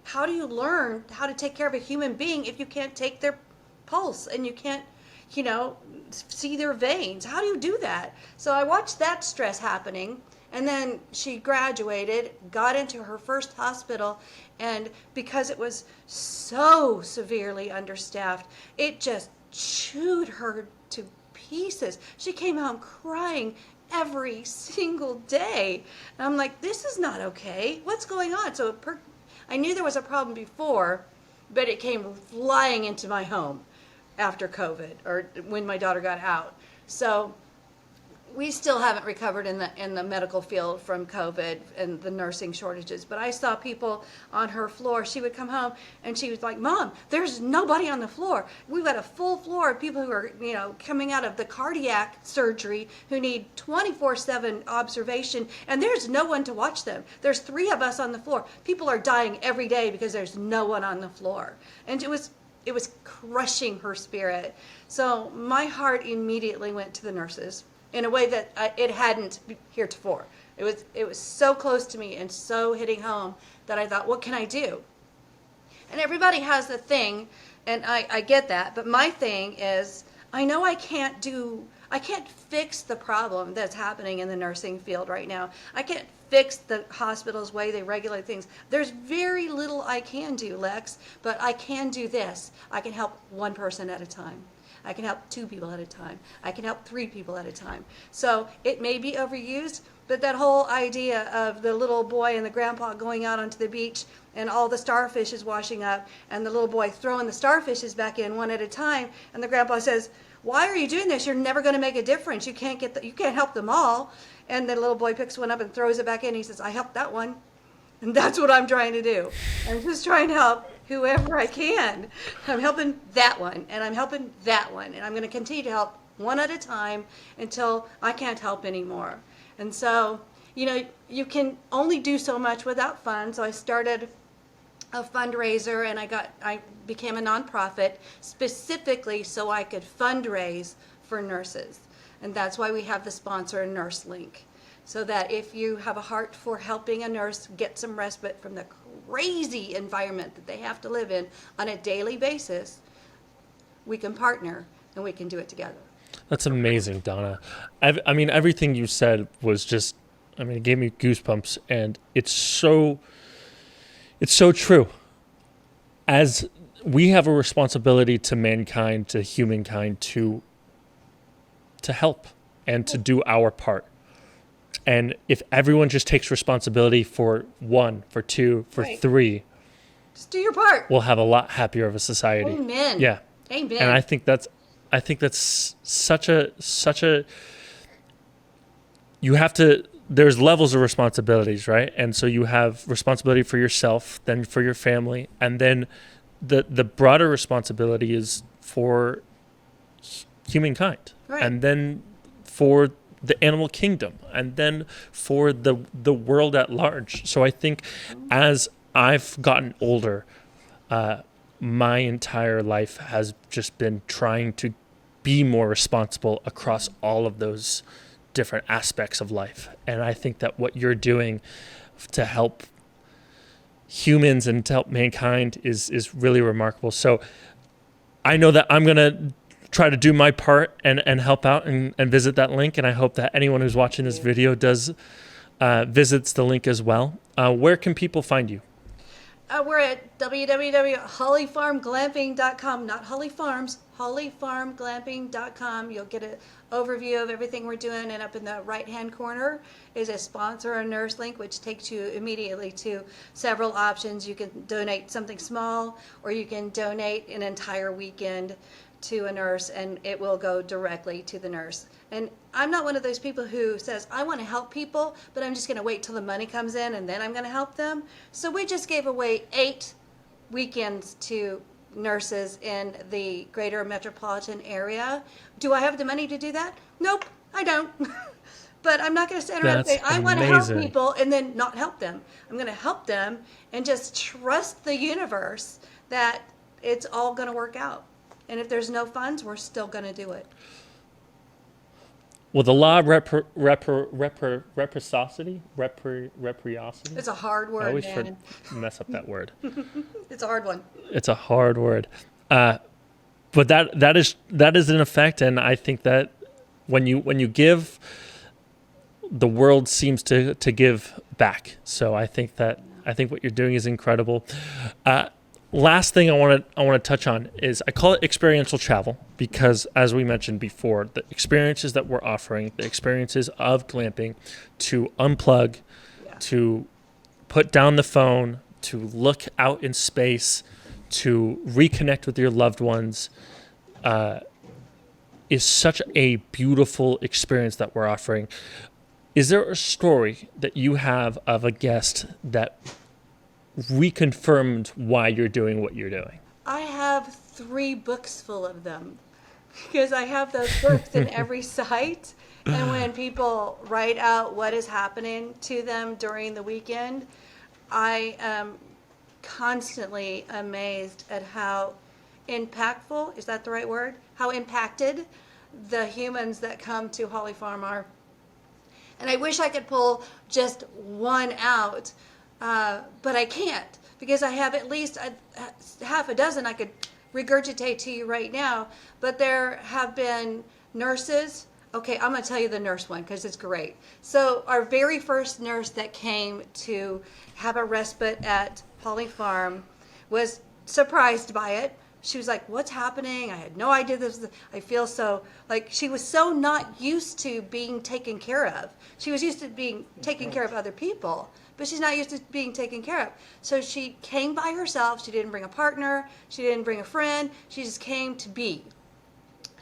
how do you learn how to take care of a human being if you can't take their pulse and you can't see their veins. How do you do that? So I watched that stress happening. And then she graduated, got into her first hospital, and because it was so severely understaffed, it just chewed her to pieces. She came home crying every single day. And I'm like, this is not okay. What's going on? So I knew there was a problem before, but it came flying into my home after COVID, or when my daughter got out. So we still haven't recovered in the medical field from COVID and the nursing shortages. But I saw people on her floor. She would come home and she was like, Mom, there's nobody on the floor. We've got a full floor of people who are, coming out of the cardiac surgery who need 24/7 observation, and there's no one to watch them. There's 3 of us on the floor. People are dying every day because there's no one on the floor. And it was crushing her spirit. So my heart immediately went to the nurses in a way that it hadn't heretofore. It was so close to me and so hitting home that I thought, what can I do? And everybody has a thing, and I get that, but my thing is, I know I can't fix the problem that's happening in the nursing field right now. I can't fix the hospital's way they regulate things. There's very little I can do, Lex, but I can do this. I can help one person at a time. I can help 2 people at a time. I can help 3 people at a time. So it may be overused, but that whole idea of the little boy and the grandpa going out onto the beach and all the starfish is washing up and the little boy throwing the starfishes back in one at a time, and the grandpa says, why are you doing this? You're never going to make a difference. You can't help them all. And the little boy picks one up and throws it back in. He says, I helped that one. And that's what I'm trying to do. I'm just trying to help whoever I can. I'm helping that one, and I'm helping that one. And I'm going to continue to help one at a time until I can't help anymore. And so, you can only do so much without funds. So I started a fundraiser, and I became a nonprofit specifically so I could fundraise for nurses. And that's why we have the sponsor a nurse link. So that if you have a heart for helping a nurse get some respite from the crazy environment that they have to live in on a daily basis, we can partner and we can do it together. That's amazing, Donna. Everything you said was just, it gave me goosebumps, and it's so true. As we have a responsibility to mankind, to humankind, to help and to do our part. And if everyone just takes responsibility for 1, for 2, for right. 3, just do your part. We'll have a lot happier of a society. Amen. Yeah. Amen. And I think that's such a you have to, there's levels of responsibilities, right? And so you have responsibility for yourself, then for your family, and then the broader responsibility is for humankind. Right. And then for the animal kingdom, and then for the world at large. So I think as I've gotten older, my entire life has just been trying to be more responsible across all of those different aspects of life. And I think that what you're doing to help humans and to help mankind is really remarkable. So I know that I'm going to try to do my part and help out and visit that link. And I hope that anyone who's watching this video visits the link as well. Where can people find you? We're at www.hawleyfarmglamping.com, not Hawley Farms, hawleyfarmglamping.com. You'll get an overview of everything we're doing, and up in the right-hand corner is a sponsor or nurse link, which takes you immediately to several options. You can donate something small, or you can donate an entire weekend to a nurse, and it will go directly to the nurse. And I'm not one of those people who says, I want to help people, but I'm just going to wait till the money comes in and then I'm going to help them. So we just gave away 8 weekends to nurses in the greater metropolitan area. Do I have the money to do that? Nope, I don't. But I'm not going to stand around and say, I want to help people and then not help them. I'm going to help them and just trust the universe that it's all going to work out. And if there's no funds, we're still going to do it. Well, the law of reciprocity? It's a hard word, I always mess up that word. It's a hard one. It's a hard word. but that is an effect, and I think that when you give, the world seems to give back. So I think what you're doing is incredible. Last thing I want to touch on is, I call it experiential travel because, as we mentioned before, the experiences that we're offering, the experiences of glamping, to unplug, to put down the phone, to look out in space, to reconnect with your loved ones, is such a beautiful experience that we're offering. Is there a story that you have of a guest that reconfirmed why you're doing what you're doing? I have 3 books full of them because I have those books in every site. And when people write out what is happening to them during the weekend, I am constantly amazed at how impactful, is that the right word? How impacted the humans that come to Hawley Farm are. And I wish I could pull just one out, but I can't, because I have at least half a dozen I could regurgitate to you right now. But there have been nurses. Okay, I'm going to tell you the nurse one because it's great. So our very first nurse that came to have a respite at Hawley Farm was surprised by it. She was like, what's happening? I had no idea this. I feel so, like, she was so not used to being taken care of. She was used to being taken care of other people, but she's not used to being taken care of. So she came by herself. She didn't bring a partner. She didn't bring a friend. She just came to be.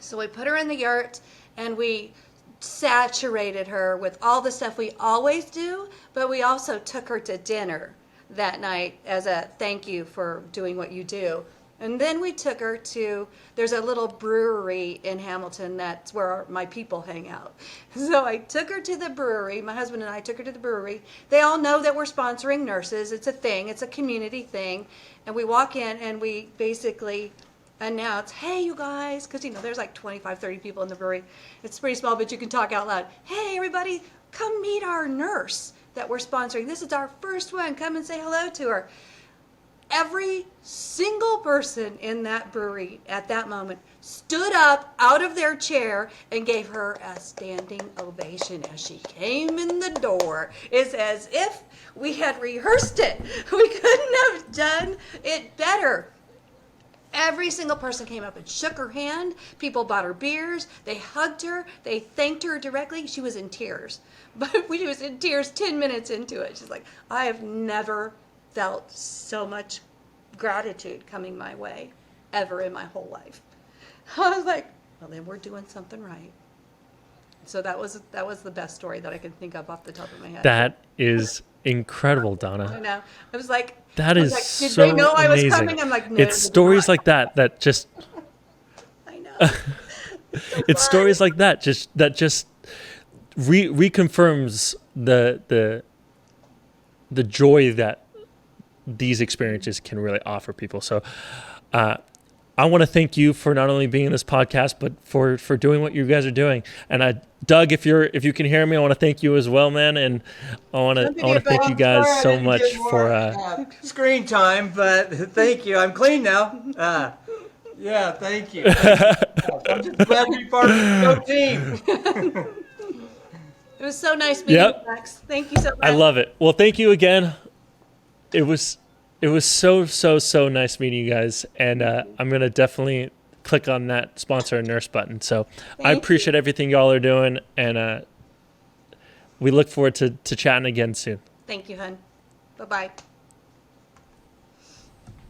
So we put her in the yurt and we saturated her with all the stuff we always do, but we also took her to dinner that night as a thank you for doing what you do. And then we took her to, there's a little brewery in Hamilton that's where my people hang out. So I took her to the brewery. My husband and I took her to the brewery. They all know that we're sponsoring nurses. It's a thing. It's a community thing. And we walk in and we basically announce, hey, you guys, because, there's like 25, 30 people in the brewery. It's pretty small, but you can talk out loud. Hey, everybody, come meet our nurse that we're sponsoring. This is our first one. Come and say hello to her. Every single person in that brewery at that moment stood up out of their chair and gave her a standing ovation as she came in the door. It's as if we had rehearsed it. We couldn't have done it better. Every single person came up and shook her hand. People bought her beers. They hugged her. They thanked her directly. She was in tears. But she was in tears 10 minutes into it. She's like, I have never felt so much gratitude coming my way ever in my whole life. I was like, well, then we're doing something right. So that was the best story that I can think of off the top of my head. That is incredible, Donna. I know. I was like, that is like, did so they know I was amazing. coming? I'm like, no. It's stories like that just I know. it's stories like that just reconfirms the joy that these experiences can really offer people. So I want to thank you for not only being in this podcast, but for doing what you guys are doing. And Doug, if you can hear me, I want to thank you as well, man. And I want to thank you guys so much for screen time, but thank you. I'm clean now. Yeah, thank you. I'm just glad to be part of the team. It was so nice meeting you, Max. Thank you so much. I love it. Well, thank you again. It was so nice meeting you guys, and I'm gonna definitely click on that sponsor a nurse button. So I appreciate everything y'all are doing, and we look forward to chatting again soon. Thank you, hon. Bye-bye.